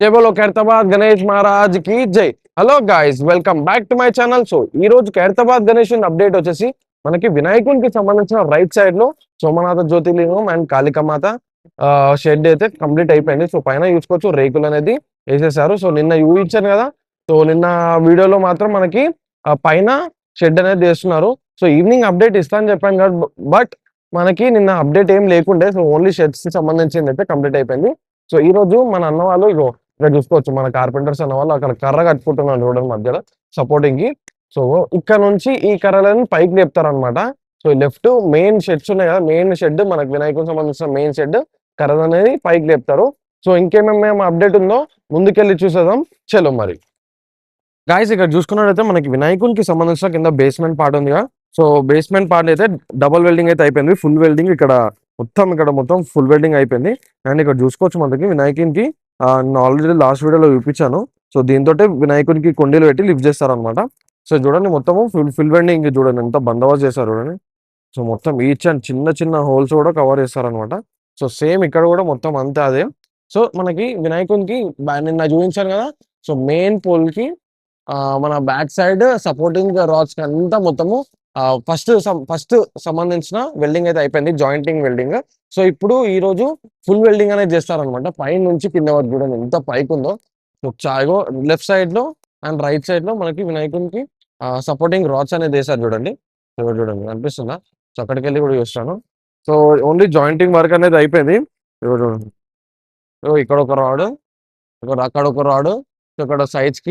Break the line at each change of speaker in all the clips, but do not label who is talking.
జై బోలో ఖైరతాబాద్ గణేష్ మహారాజ్ కి జై. Hello guys, welcome back to my channel. So ఈ రోజు ఖైరతాబాద్ గణేష్ అప్డేట్ వచ్చేసి మనకి వినాయకునికి సంబంధించిన రైట్ సైడ్ లో సోమనాథ జ్యోతిర్లింగం అండ్ కాళికామాత షెడ్ అయితే కంప్లీట్ అయిపోయింది. సో పైన చూసుకోవచ్చు రేకులు అనేది వేసేసారు. సో నిన్న ఊహించాను కదా, సో నిన్న వీడియోలో మాత్రం మనకి పైన షెడ్ అనేది చేస్తున్నారు. సో ఈవినింగ్ అప్డేట్ ఇస్తాను చెప్పాను కదా, బట్ మనకి నిన్న అప్డేట్ ఏం లేకుండే. సో ఓన్లీ షెడ్స్ కి సంబంధించింది అయితే కంప్లీట్ అయిపోయింది. సో ఈ రోజు మన అన్న వాళ్ళు ఇక్కడ చూసుకోవచ్చు, మన కార్పెంటర్స్ అన్న వాళ్ళు అక్కడ కర్ర కట్టుకుంటున్నారు చూడండి మధ్యలో సపోర్టింగ్ కి. సో ఇక్కడ నుంచి ఈ కర్రలను పైకి లేపుతారనమాట. సో లెఫ్ట్ మెయిన్ షెడ్స్ ఉన్నాయి కదా, మెయిన్ షెడ్ మనకి వినాయకునికి సంబంధించిన మెయిన్ షెడ్ కర్ర అనేది పైకి లేపుతారు. సో ఇంకేమేమి అప్డేట్ ఉందో ముందుకెళ్ళి చూసేద్దాం. చలో మరి గాయస్, ఇక్కడ చూసుకున్నట్లయితే మనకి వినాయకునికి సంబంధించిన కింద బేస్మెంట్ పార్ట్ ఉంది కదా. సో బేస్మెంట్ పార్ట్ అయితే డబుల్ వెల్డింగ్ అయితే అయిపోయింది. ఫుల్ వెల్డింగ్ ఇక్కడ మొత్తం ఫుల్ వెల్డింగ్ అయిపోయింది. అండ్ ఇక్కడ చూసుకోవచ్చు మనకి వినాయకునికి ఆల్రెడీ లాస్ట్ వీడియోలో చూపించాను. సో దీంతో వినాయకునికి కొండీలు పెట్టి లిఫ్ట్ చేస్తారనమాట. సో చూడండి మొత్తము ఫుల్ వెల్డింగ్ చూడండి ఎంత బందోబస్తు చేస్తారు చూడండి. సో మొత్తం ఈచ్ అండ్ చిన్న చిన్న హోల్స్ కూడా కవర్ చేస్తారనమాట. సో సేమ్ ఇక్కడ కూడా మొత్తం అంతే అదే. సో మనకి వినాయకునికి నిన్న చూపించాను కదా, సో మెయిన్ పోల్ కి మన బ్యాక్ సైడ్ సపోర్టింగ్ రాడ్స్ అంతా మొత్తము ఫస్ట్ సంబంధించిన వెల్డింగ్ అయితే అయిపోయింది, జాయింటింగ్ వెల్డింగ్. సో ఇప్పుడు ఈ రోజు ఫుల్ వెల్డింగ్ అనేది చేస్తారనమాట. పై నుంచి కింద వరకు చూడండి ఎంత పైకి ఉందో. సో చాగో లెఫ్ట్ సైడ్ లో అండ్ రైట్ సైడ్ లో మనకి వినాయకునికి సపోర్టింగ్ రాడ్స్ అనేది వేసారు చూడండి. చూడండి అనిపిస్తుందా? సో అక్కడికి వెళ్ళి కూడా చూస్తాను. సో ఓన్లీ జాయింటింగ్ వర్క్ అనేది అయిపోయింది. చూడండి ఇక్కడ ఒక రాడ్, అక్కడ ఒక రాడ్, ఇక్కడ సైడ్స్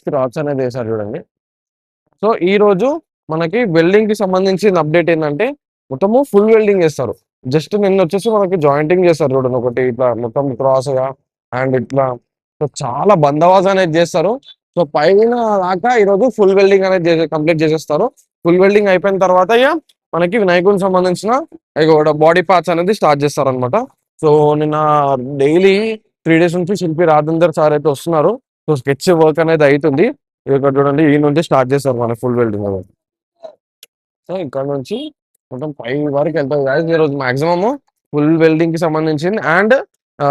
కి రాడ్స్ అనేది వేసారు చూడండి. సో ఈ రోజు మనకి వెల్డింగ్ కి సంబంధించిన అప్డేట్ ఏంటంటే మొత్తము ఫుల్ వెల్డింగ్ చేస్తారు. జస్ట్ నిన్న వచ్చేసి మనకి జాయింటింగ్ చేస్తారు చూడండి, ఒకటి ఇట్లా మొత్తం క్రాస్ గా అండ్ ఇట్లా. సో చాలా బందోబస్తు అనేది చేస్తారు. సో పైన దాకా ఈరోజు ఫుల్ వెల్డింగ్ అనేది కంప్లీట్ చేసేస్తారు. ఫుల్ వెల్డింగ్ అయిపోయిన తర్వాత ఇక మనకి వినాయకునికి సంబంధించిన బాడీ పార్ట్స్ అనేది స్టార్ట్ చేస్తారు అనమాట. సో నిన్న డైలీ 3 days నుంచి శిల్పి రాజేందర్ సార్ అయితే వస్తున్నారు. సో స్కెచ్ వర్క్ అనేది అవుతుంది. ఇక్కడ చూడండి ఈ నుంచి స్టార్ట్ చేస్తారు మన ఫుల్ వెల్డింగ్ అనేది. సో ఇక్కడ నుంచి మొత్తం పై వరకు వెళ్తుంది. ఈరోజు మాక్సిమమ్ ఫుల్ వెల్డింగ్ కి సంబంధించింది. అండ్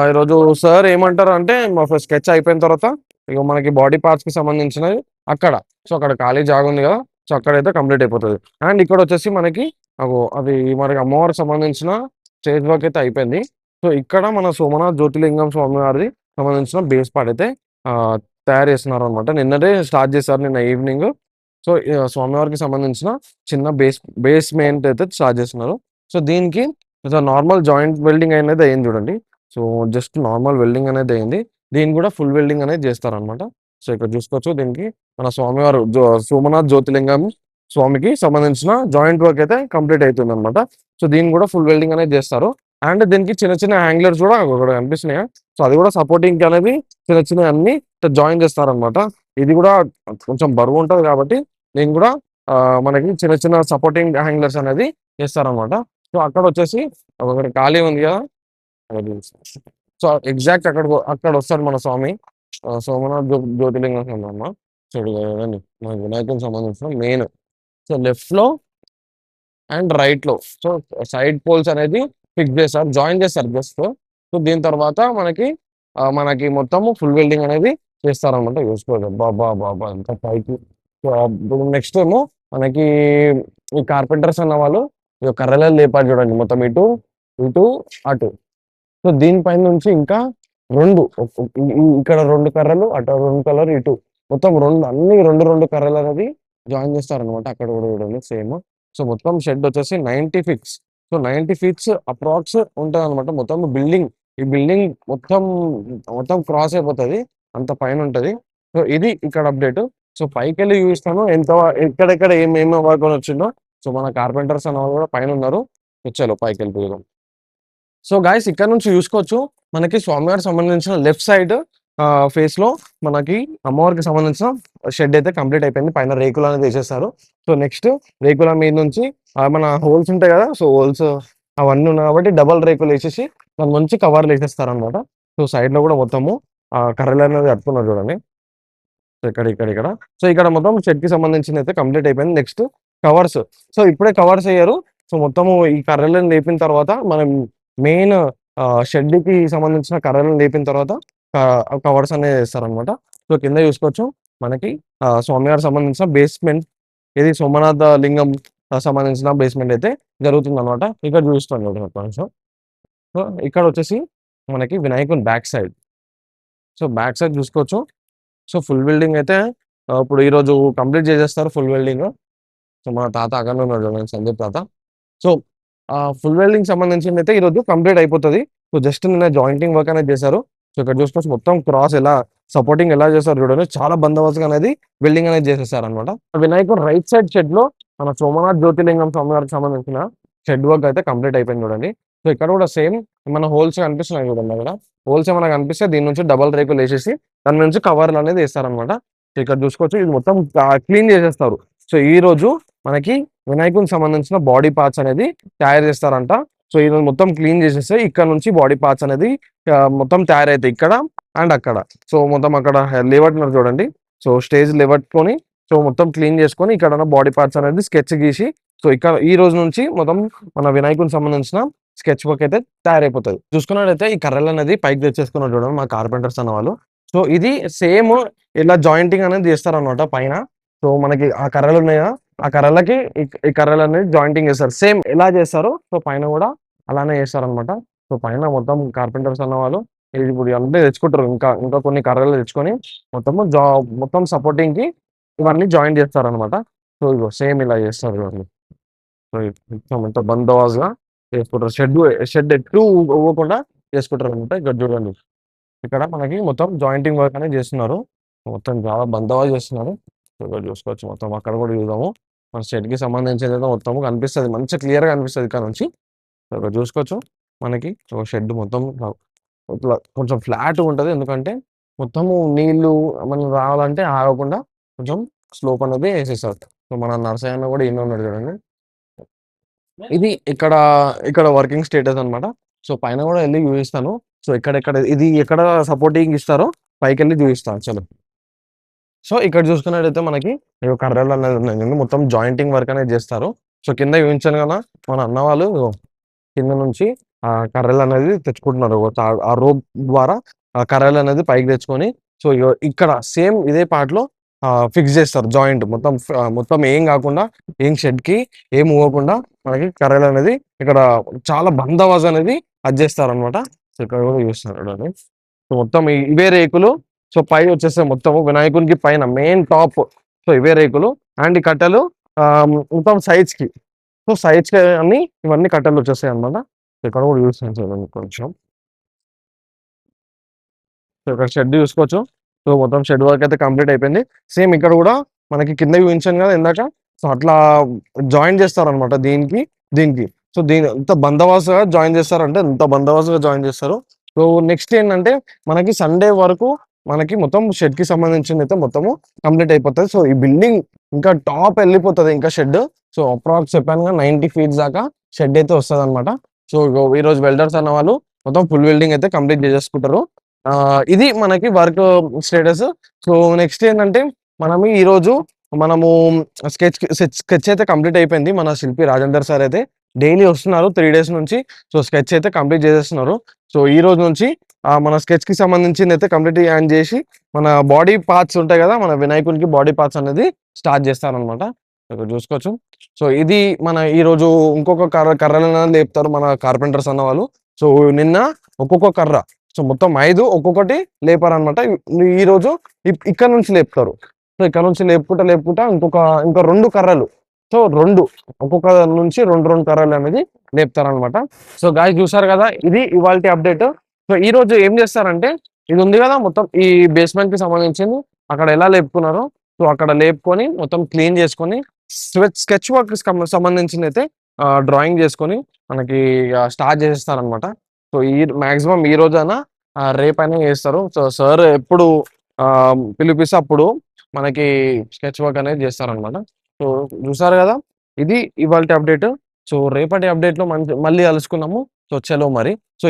ఈరోజు సార్ ఏమంటారు అంటే మా స్కెచ్ అయిపోయిన తర్వాత ఇక మనకి బాడీ పార్ట్స్ కి సంబంధించినవి అక్కడ, సో అక్కడ ఖాళీ జాగా ఉంది కదా, సో అక్కడైతే కంప్లీట్ అయిపోతుంది. అండ్ ఇక్కడ వచ్చేసి మనకి అది మనకి అమ్మవారికి సంబంధించిన స్టేజ్ వర్క్ అయితే అయిపోయింది. సో ఇక్కడ మన సోమనాథ్ జ్యోతిర్లింగం స్వామి వారిది సంబంధించిన బేస్ పార్ట్ అయితే తయారు చేస్తున్నారు అనమాట. నిన్ననే స్టార్ట్ చేశారు, నిన్న ఈవినింగ్. సో స్వామివారికి సంబంధించిన చిన్న బేస్మెంట్ అయితే స్టార్ట్ చేస్తున్నారు. సో దీనికి నార్మల్ జాయింట్ వెల్డింగ్ అనేది అయింది చూడండి. సో జస్ట్ నార్మల్ వెల్డింగ్ అనేది అయింది. దీన్ని కూడా ఫుల్ వెల్డింగ్ అనేది చేస్తారనమాట. సో ఇక్కడ చూసుకోవచ్చు దీనికి మన స్వామివారు సోమనాథ్ జ్యోతిర్లింగం స్వామికి సంబంధించిన జాయింట్ వర్క్ అయితే కంప్లీట్ అవుతుంది అనమాట. సో దీన్ని కూడా ఫుల్ వెల్డింగ్ అనేది చేస్తారు. అండ్ దీనికి చిన్న చిన్న హ్యాంగ్లర్స్ కూడా కనిపిస్తున్నాయి. సో అది కూడా సపోర్టింగ్ అనేది చిన్న అన్ని జాయిన్ చేస్తారనమాట. ఇది కూడా కొంచెం బరువు ఉంటుంది కాబట్టి దీన్ని కూడా మనకి చిన్న సపోర్టింగ్ హ్యాంగ్లర్స్ అనేది చేస్తారనమాట. సో అక్కడ వచ్చేసి ఒకటి ఖాళీ ఉంది కదా, సో ఎగ్జాక్ట్ అక్కడ వస్తాడు మన స్వామి సోమనాథ్ జ్యోతిర్లింగం అమ్మ. చూడండి మన వినాయకునికి సంబంధించిన మెయిన్. సో లెఫ్ట్ లో అండ్ రైట్ లో సో సైడ్ పోల్స్ అనేది ఫిక్స్ చేస్తారు, జాయిన్ చేస్తారు జస్ట్. సో దీని తర్వాత మనకి మొత్తము ఫుల్ వెల్డింగ్ అనేది చేస్తారనమాట. చూసుకోవాలి బాబా ఎంత పైకి. సో నెక్స్ట్ ఏమో మనకి ఈ కార్పెంటర్స్ అన్న వాళ్ళు కర్రలలో లేపారు చూడండి, మొత్తం ఇటు అటు. సో దీనిపైన నుంచి ఇంకా ఇక్కడ 2 కర్రలు, అటు 2 కర్రలు, ఇటు మొత్తం అన్ని రెండు కర్రలు అనేది జాయిన్ చేస్తారనమాట. అక్కడ కూడా చూడండి సేమ్. సో మొత్తం షెడ్ వచ్చేసి 90 feet. సో 90 feet అప్రాక్స్ ఉంటుంది అనమాట. మొత్తం ఈ బిల్డింగ్ మొత్తం క్రాస్ అయిపోతుంది, అంత పైన ఉంటుంది. సో ఇది ఇక్కడ అప్డేట్. సో పైకి వెళ్ళి చూపిస్తాను ఎక్కడెక్కడ ఏమేమి వర్క్ వచ్చిందో. సో మన కార్పెంటర్స్ అన్న వాళ్ళు కూడా పైన ఉన్నారు. వచ్చారు పైకి వెళ్ళిపోయాం. సో గాయస్ ఇక్కడ నుంచి చూసుకోవచ్చు మనకి స్వామివారికి సంబంధించిన లెఫ్ట్ సైడ్ ఫేస్ లో మనకి అమ్మవారికి సంబంధించిన షెడ్ అయితే కంప్లీట్ అయిపోయింది. పైన రేకులు అనేది వేసేస్తారు. సో నెక్స్ట్ రేకుల మీద నుంచి మన హోల్స్ ఉంటాయి కదా, సో హోల్స్ అవన్నీ ఉన్నాయి కాబట్టి డబల్ రేకులు వేసేసి దాని నుంచి కవర్లు వేసేస్తారు అనమాట. సో సైడ్ లో కూడా మొత్తము కర్రలు అనేది కట్టుకున్నారు చూడండి. సో ఇక్కడ సో ఇక్కడ మొత్తం షెడ్ కి సంబంధించిన అయితే కంప్లీట్ అయిపోయింది. Next covers. సో ఇప్పుడే కవర్స్ అయ్యారు. సో మొత్తము ఈ కర్రలను లేపిన తర్వాత మనం మెయిన్ షెడ్ కి సంబంధించిన కర్రలను లేపిన తర్వాత కవర్స్ అనేది వేస్తారనమాట. సో కింద చూసుకోవచ్చు మనకి స్వామివారికి సంబంధించిన బేస్మెంట్, ఇది సోమనాథ లింగం సంబంధించిన బేస్మెంట్ అయితే జరుగుతుంది అనమాట. ఇక్కడ చూస్తాను కొంచెం. సో ఇక్కడ వచ్చేసి మనకి వినాయకుని back side. So back side చూసుకోవచ్చు. సో ఫుల్ బిల్డింగ్ అయితే ఇప్పుడు ఈరోజు కంప్లీట్ చేసేస్తారు ఫుల్ బిల్డింగ్. సో మా తాత అక్కడనే ఉన్నాడు చూడండి, సందీప్ తాత. సో ఫుల్ వెల్డింగ్ సంబంధించింది అయితే ఈరోజు కంప్లీట్ అయిపోతుంది. సో జస్ట్ నిన్న జాయింటింగ్ వర్క్ అనేది చేశారు. సో ఇక్కడ చూసుకోవచ్చు మొత్తం క్రాస్ ఎలా సపోర్టింగ్ ఎలా చేస్తారు చూడండి, చాలా బందోబస్తుగా అనేది వెల్డింగ్ అనేది చేసేసారు అనమాట. వినాయకుడు రైట్ సైడ్ షెడ్ లో మన సోమనాథ్ జ్యోతిలింగం స్వామి గారికి సంబంధించిన షెడ్ వర్క్ అయితే కంప్లీట్ అయిపోయింది చూడండి. సో ఇక్కడ కూడా సేమ్ మన హోల్స్ కనిపిస్తున్నాయి చూడండి, అక్కడ హోల్స్ ఏమైనా కనిపిస్తే దీని నుంచి డబల్ రేకులు వేసేసి దాని నుంచి కవర్లు అనేది వేస్తారనమాట. సో ఇక్కడ చూసుకోవచ్చు ఇది మొత్తం క్లీన్ చేసేస్తారు. సో ఈ రోజు మనకి వినాయకునికి సంబంధించిన బాడీ పార్ట్స్ అనేది తయారు చేస్తారంట. సో ఇది మొత్తం క్లీన్ చేసేస్తే ఇక్కడ నుంచి బాడీ పార్ట్స్ అనేది మొత్తం తయారైతాయి ఇక్కడ అండ్ అక్కడ. సో మొత్తం అక్కడ లేవట్టినారు చూడండి. సో స్టేజ్ లేవట్టుకొని సో మొత్తం క్లీన్ చేసుకొని ఇక్కడ బాడీ పార్ట్స్ అనేది స్కెచ్ గీసి సో ఇక్కడ ఈ రోజు నుంచి మొత్తం మన వినాయకునికి సంబంధించిన స్కెచ్ వర్క్ అయితే తయారైపోతుంది. చూసుకున్నట్టయితే ఈ కర్రలు అనేది పైకి తెచ్చేసుకున్నారు చూడండి మా కార్పెంటర్స్ అన్న వాళ్ళు. సో ఇది సేమ్ ఇలా జాయింటింగ్ అనేది చేస్తారనమాట పైన. సో మనకి ఆ కర్రలు ఉన్నాయా, ఆ కర్రలకి ఈ కర్రలు అనేది జాయింటింగ్ చేస్తారు. సేమ్ ఎలా చేస్తారో సో పైన కూడా అలానే చేస్తారనమాట. సో పైన మొత్తం కార్పెంటర్స్ అన్న వాళ్ళు ఇప్పుడు అంటే తెచ్చుకుంటారు, ఇంకా ఇంకా కొన్ని కర్రలు తెచ్చుకొని మొత్తం సపోర్టింగ్ కి ఇవన్నీ జాయిన్ చేస్తారనమాట. సో ఇగో సేమ్ ఇలా చేస్తారు ఇవన్నీ. సో మొత్తం ఎంత బందోబస్తుగా చేసుకుంటారు, షెడ్ ఎటు ఇవ్వకుండా చేసుకుంటారు అనమాట. ఇక్కడ చూడండి, ఇక్కడ మనకి మొత్తం జాయింటింగ్ వర్క్ అనేది చేస్తున్నారు, మొత్తం చాలా బందోబస్తు చేస్తున్నారు. సో ఇక్కడ చూసుకోవచ్చు మొత్తం అక్కడ కూడా చూద్దాము మన షెడ్ కి సంబంధించింది మొత్తం కనిపిస్తుంది, మంచిగా క్లియర్ గా కనిపిస్తుంది ఇక్కడ నుంచి. సో ఇక్కడ చూసుకోవచ్చు మనకి షెడ్ మొత్తం ఇట్లా కొంచెం ఫ్లాట్ ఉంటుంది, ఎందుకంటే మొత్తము నీళ్లు మనం రావాలంటే ఆగకుండా కొంచెం స్లోప్ అనేది వేసేస్తారు. సో మన నర్సయ్య అన్న కూడా ఈయన ఉన్నాడు చూడండి. ఇది ఇక్కడ ఇక్కడ వర్కింగ్ స్టేటస్ అన్నమాట. సో పైన కూడా వెళ్ళి చూపిస్తాను. సో ఎక్కడెక్కడ ఇది ఎక్కడ సపోర్టింగ్ ఇస్తారో పైకి వెళ్ళి చూపిస్తాను చలో. సో ఇక్కడ చూసుకున్నట్టయితే మనకి కర్రలు అనేది ఉన్నాయి, మొత్తం జాయింటింగ్ వర్క్ అనేది చేస్తారు. సో కింద చూపించాను కదా మన అన్న వాళ్ళు కింద నుంచి ఆ కర్రలు అనేది తెచ్చుకుంటున్నారు, ఆ రోప్ ద్వారా ఆ కర్రలు అనేది పైకి తెచ్చుకొని సో ఇక్కడ సేమ్ ఇదే పార్ట్ లో ఫిక్స్ చేస్తారు జాయింట్ మొత్తం. మొత్తం ఏం కాకుండా ఏం షెడ్ కి ఏం ఊగకుండా మనకి కర్రలు అనేది ఇక్కడ చాలా బందోబస్తు అనేది అది చేస్తారు అనమాట. సో ఇక్కడ కూడా చూస్తున్నారు. సో మొత్తం ఇవే రేకులు. సో పై వచ్చేస్తే మొత్తం వినాయకునికి పైన మెయిన్ టాప్ సో ఇవే రేకులు అండ్ ఈ కట్టెలు మొత్తం సైడ్స్ కి. సో సైడ్స్ కి అన్ని ఇవన్నీ కట్టెలు వచ్చేస్తాయి అనమాట. ఇక్కడ కూడా చూస్తాను చూడండి కొంచెం. సో ఇక్కడ షెడ్ చూసుకోవచ్చు. సో మొత్తం షెడ్ వర్క్ అయితే కంప్లీట్ అయిపోయింది. సేమ్ ఇక్కడ కూడా మనకి కింద చూపించాను కదా ఇందాక, సో అట్లా జాయిన్ చేస్తారనమాట దీనికి దీనికి. సో దీని ఎంత బందోబస్తుగా జాయిన్ చేస్తారంటే ఎంత బందోబస్తుగా జాయిన్ చేస్తారు. సో నెక్స్ట్ ఏంటంటే మనకి సండే వరకు మనకి మొత్తం షెడ్ కి సంబంధించింది అయితే మొత్తము కంప్లీట్ అయిపోతుంది. సో ఈ బిల్డింగ్ ఇంకా టాప్ వెళ్ళిపోతుంది ఇంకా షెడ్. సో అప్రాక్స్ చెప్పాను 90 feet దాకా షెడ్ అయితే వస్తుంది అనమాట. సో ఈ రోజు వెల్డర్స్ అన్న వాళ్ళు మొత్తం ఫుల్ వెల్డింగ్ అయితే కంప్లీట్ చేసేసుకుంటారు. ఇది మనకి వర్క్ స్టేటస్. సో నెక్స్ట్ ఏంటంటే ఈ రోజు మనము స్కెచ్ అయితే కంప్లీట్ అయిపోయింది. మన శిల్పి రాజేందర్ సార్ అయితే డైలీ వస్తున్నారు 3 days నుంచి. సో స్కెచ్ అయితే కంప్లీట్ చేసేస్తున్నారు. సో ఈ రోజు నుంచి మన స్కెచ్ కి సంబంధించింది అయితే కంప్లీట్ చేసి మన బాడీ పార్ట్స్ ఉంటాయి కదా, మన వినాయకునికి బాడీ పార్ట్స్ అనేది స్టార్ట్ చేస్తారనమాట. ఇక్కడ చూసుకోవచ్చు. సో ఇది మన ఈ రోజు ఇంకొక కర్రలను లేపుతారు మన కార్పెంటర్స్ అన్న వాళ్ళు. సో నిన్న ఒక్కొక్క కర్ర సో మొత్తం 5 ఒక్కొక్కటి లేపారనమాట. ఈ రోజు ఇక్కడ నుంచి లేపుతారు. సో ఇక్కడ నుంచి లేపుకుంటా ఇంకో 2 కర్రలు. సో ఒక్కొక్క నుంచి రెండు కర్రలు అనేది లేపుతారనమాట. సో గాయ్స్ చూసారు కదా, ఇది ఇవాల్టి అప్డేట్. సో ఈ రోజు ఏం చేస్తారంటే ఇది ఉంది కదా మొత్తం ఈ బేస్మెంట్ కి సంబంధించింది అక్కడ ఎలా లేపుకున్నారో సో అక్కడ లేపుకొని మొత్తం క్లీన్ చేసుకొని స్కెచ్ వర్క్ సంబంధించింది అయితే డ్రాయింగ్ చేసుకొని మనకి స్టార్ట్ చేసేస్తారనమాట. సో మాక్సిమం ఈ రోజైనా రేపైనా చేస్తారు. సో సార్ ఎప్పుడు పిలిపిస్తే అప్పుడు మనకి స్కెచ్ వర్క్ అనేది చేస్తారనమాట. సో చూసారు కదా, ఇది ఇవాళ అప్డేట్. సో రేపటి అప్డేట్ లో మళ్ళీ కలుసుకున్నాము. సో చలో మరి. సో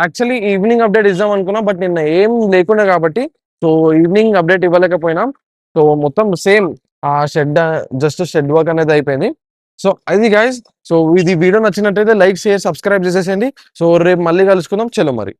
యాక్చువల్లీ ఈవినింగ్ అప్డేట్ ఇద్దాం అనుకున్నా, బట్ నిన్న ఏం లేకుండా కాబట్టి సో ఈవినింగ్ అప్డేట్ ఇవ్వలేకపోయినా. సో మొత్తం సేమ్ ఆ జస్ట్ షెడ్ వర్క్ అనేది అయిపోయింది. సో అది గైస్. సో ఇది వీడియో నచ్చినట్టయితే లైక్ షేర్ సబ్స్క్రైబ్ చేసేసేయండి. సో రేపు మళ్ళీ కలుసుకుందాం. చలో మరి.